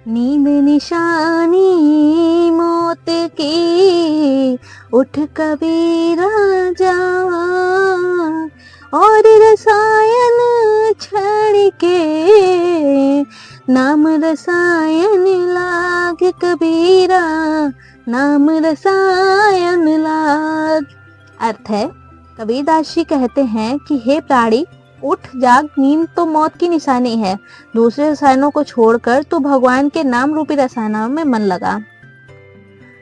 नींद निशानी मौत की, उठ कबीरा जा, और रसायन छड़ के, नाम रसायन लाग कबीरा, नाम रसायन लाग। अर्थ है, कबीरदास जी कहते हैं कि हे प्राणी, उठ जाग, नींद तो मौत की निशानी है। दूसरे रसायनों को छोड़कर तो भगवान के नाम रूपी रसायनों में मन लगा।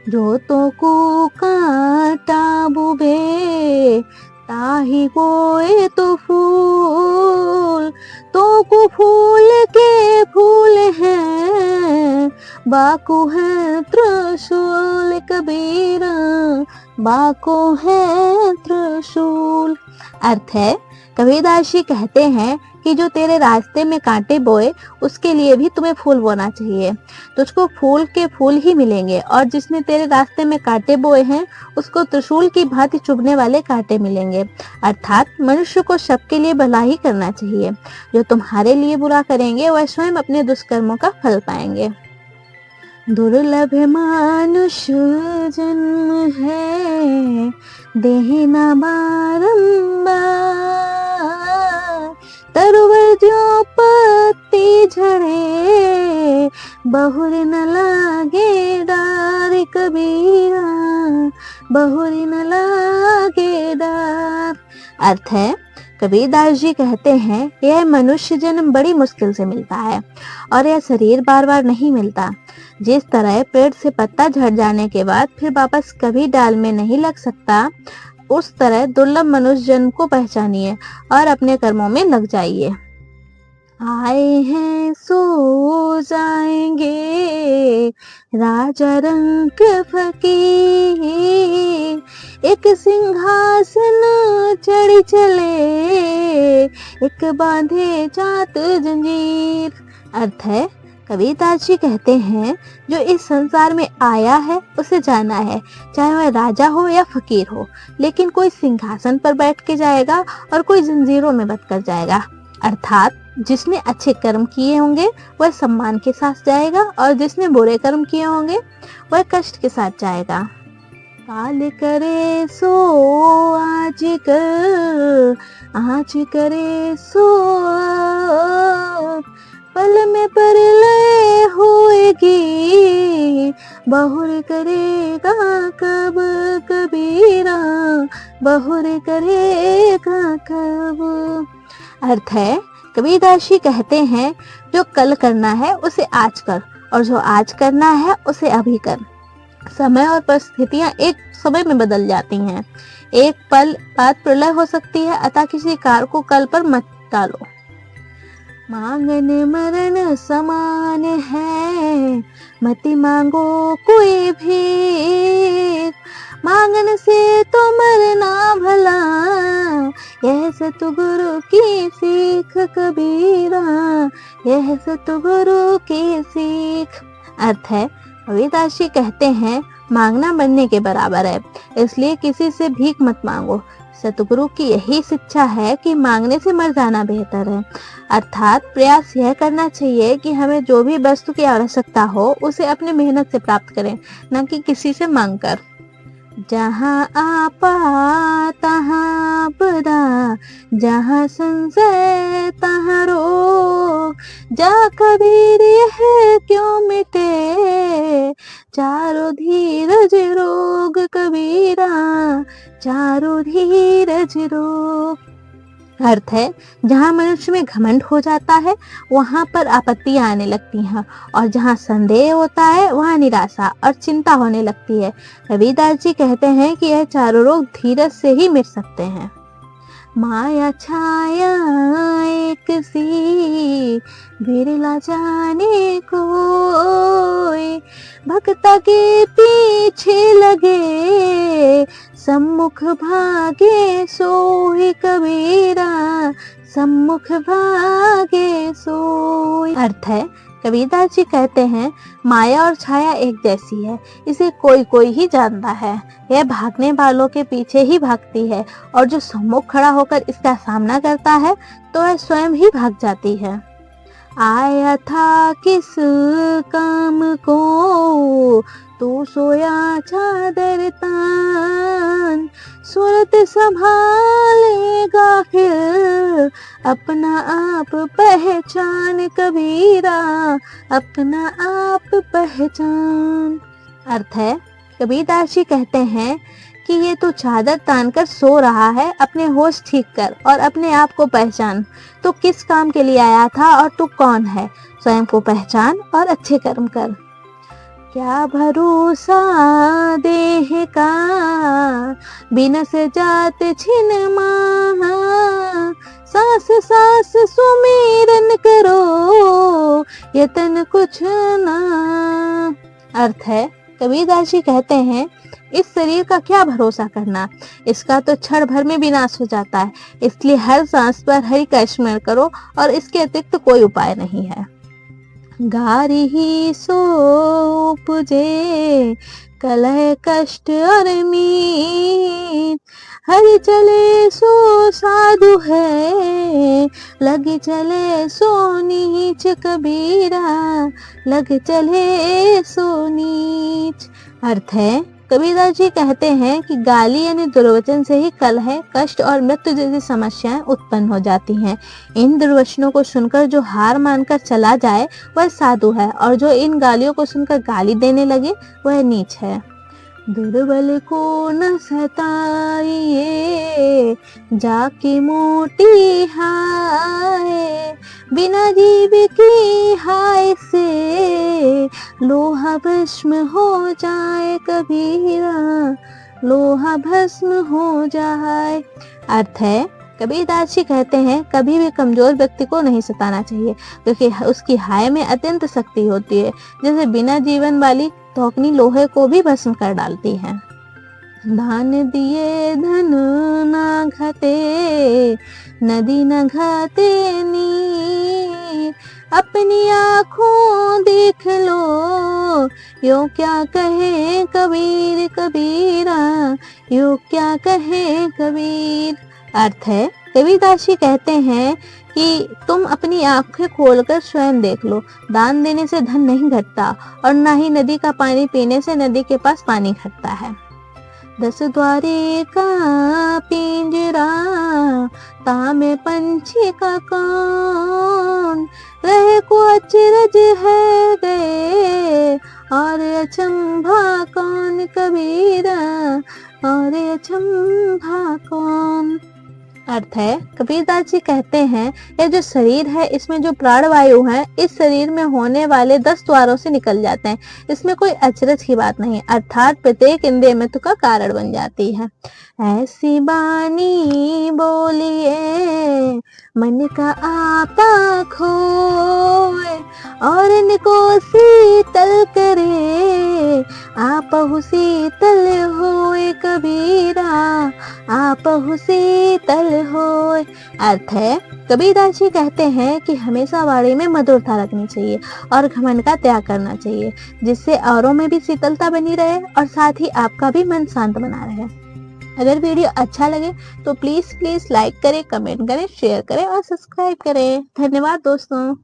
जो तो को कांटा बुभे, ताही बोए तो फूल, तो को फूल के फूल हैं, बाको है त्रिशूल कबीरा, बाको है त्रिशूल। अर्थ है, कबीरदास जी कहते हैं कि जो तेरे रास्ते में कांटे बोए, उसके लिए भी तुम्हें फूल बोना चाहिए। तुझको फूल के फूल ही मिलेंगे, और जिसने तेरे रास्ते में कांटे बोए हैं, उसको त्रिशूल की भांति चुभने वाले कांटे मिलेंगे। अर्थात मनुष्य को सबके लिए भला ही करना चाहिए। जो तुम्हारे लिए बुरा करेंगे, वह स्वयं अपने दुष्कर्मों का फल पाएंगे। दुर्लभ मानुष जन्म है, देना बारंबार, तरुवर जो पत्ती झड़े, बहुर न लागे डार कबीरा, बहुर न लागे डार। अर्थ है, कबीरदास जी कहते हैं, यह मनुष्य जन्म बड़ी मुश्किल से मिलता है, और यह शरीर बार बार नहीं मिलता। जिस तरह पेड़ से पत्ता झड़ जाने के बाद फिर वापस कभी डाल में नहीं लग सकता, उस तरह दुर्लभ मनुष्य जन्म को पहचानिए और अपने कर्मों में लग जाइए। आए हैं सो जाएंगे, राजा रंग फकीर, एक सिंहासन चढ़ी चले, एक बांधे जात जंजीर। अर्थ है, कबीरदास जी कहते हैं, जो इस संसार में आया है उसे जाना है, चाहे वह राजा हो या फकीर हो, लेकिन कोई सिंहासन पर बैठ के जाएगा और कोई जंजीरों में बंध कर जाएगा। अर्थात जिसने अच्छे कर्म किए होंगे वह सम्मान के साथ जाएगा, और जिसने बुरे कर्म किए होंगे वह कष्ट के साथ जाएगा। काल करे सो आज कर, आज करे सो पल में परलय होएगी, बहुर करेगा कब कबीरा, बहुर करेगा कब। अर्थ है, कबीरदास जी कहते हैं, जो कल करना है उसे आज कर, और जो आज करना है उसे अभी कर। समय और परिस्थितियां एक समय में बदल जाती हैं। एक पल बाद प्रलय हो सकती है, अतः किसी कार्य को कल पर मत डालो। मांगन मरण समान है, मति मांगो कोई भी, मांगन से तो मरना भला, यह सतगुरु की सीख कबीरा, यह सतगुरु की सीख। अर्थ है, कबीरदास जी कहते हैं, मांगना मरने के बराबर है, इसलिए किसी से भीख मत मांगो। सतगुरु की यही शिक्षा है कि मांगने से मर जाना बेहतर है। अर्थात प्रयास यह करना चाहिए कि हमें जो भी वस्तु की आवश्यकता हो उसे अपने मेहनत से प्राप्त करें, न कि किसी से मांगकर। जहाँ आपा तहाँ आपदा, जहाँ संशय तहाँ रोग, जा कबीर यह क्यों मिटे, चारों धीरज रोग कबीरा, चारों धीरज रोग। अर्थ है, जहाँ मनुष्य में घमंड हो जाता है वहाँ पर आपत्तियां आने लगती हैं, और जहाँ संदेह होता है वहाँ निराशा और चिंता होने लगती है। कबीरदास जी कहते हैं कि यह चारों रोग धीरज से ही मिट सकते हैं। माया छाया एक सी, बिरला जाने कोई, भक्ता के पीछे लगे, सम्मुख भागे सोई कबीरा, सम्मुख भागे सोई। अर्थ है, कबीरदास जी कहते हैं, माया और छाया एक जैसी है, इसे कोई कोई ही जानता है। यह भागने वालों के पीछे ही भागती है, और जो सम्मुख खड़ा होकर इसका सामना करता है तो वह स्वयं ही भाग जाती है। आया था किस काम को, तू सोया चादर तान, सूरत संभालेगा फिर, अपना आप पहचान कबीरा, अपना आप पहचान। अर्थ है, कबीरदास जी कहते हैं कि ये तू चादर तान कर सो रहा है, अपने होश ठीक कर और अपने आप को पहचान। तू किस काम के लिए आया था और तू कौन है, स्वयं को पहचान और अच्छे कर्म कर। क्या भरोसा देह का, बिनस जात छिन माहा, सांस सांस सुमिरन करो, यतन कुछ ना। अर्थ है, कबीरदास जी कहते हैं, इस शरीर का क्या भरोसा करना, इसका तो क्षण भर में विनाश हो जाता है, इसलिए हर सांस पर हरि का स्मरण करो और इसके अतिरिक्त कोई उपाय नहीं है। गारी ही सो उपजे, कलह कष्ट और मीत, हरि चले सो साधु है, लग चले सो नीच कबीरा, लग चले सो नीच। अर्थ है, कबीरदास जी कहते हैं कि गाली यानी दुर्वचन से ही कलह, कष्ट और मृत्यु जैसी समस्याएं उत्पन्न हो जाती हैं। इन दुर्वचनों को सुनकर जो हार मानकर चला जाए वह साधु है, और जो इन गालियों को सुनकर गाली देने लगे वह नीच है। दुर्बल को न सताइए, जाके मोटी हाय, बिना जीव की हाय से, लोहा भस्म हो जाए कबीरा, लोहा भस्म हो जाए। अर्थ है, कबीरदास जी कहते हैं, कभी भी कमजोर व्यक्ति को नहीं सताना चाहिए, क्योंकि उसकी हाय में अत्यंत शक्ति होती है, जैसे बिना जीवन वाली तोकनी लोहे को भी भस्म कर डालती है। दान दिए धन ना घटे, नदी न घाते नीर, अपनी आँखों देख लो, यो क्या कहे कबीर कबीरा, यो क्या कहे कबीर। अर्थ है, कबीरदास जी कहते हैं कि तुम अपनी आंखें खोलकर स्वयं देख लो, दान देने से धन नहीं घटता और ना ही नदी का पानी पीने से नदी के पास पानी घटता है। 10 द्वारे का पिंजरा, तामे पंछी का कौन, रहे को अचरज है गए, और अचंभा कौन कबीरा, और अचंभा कौन। अर्थ है, कबीरदास जी कहते हैं, ये जो शरीर है इसमें जो प्राणवायु है इस शरीर में होने वाले 10 द्वारों से निकल जाते हैं, इसमें कोई अचरज की बात नहीं, अर्थात प्रत्येक इंद्रिय मृत्यु का कारण बन जाती है। ऐसी बानी बोलिए, मन का आपा खोए, और इनको शीतल करे, आपहु शीतल होए कबीरा, आपहु शीतल होए। अर्थ है, कबीरदास जी कहते हैं कि हमेशा वाणी में मधुरता रखनी चाहिए और घमंड का त्याग करना चाहिए, जिससे औरों में भी शीतलता बनी रहे और साथ ही आपका भी मन शांत बना रहे। अगर वीडियो अच्छा लगे तो प्लीज लाइक करें, कमेंट करें, शेयर करें और सब्सक्राइब करें। धन्यवाद दोस्तों।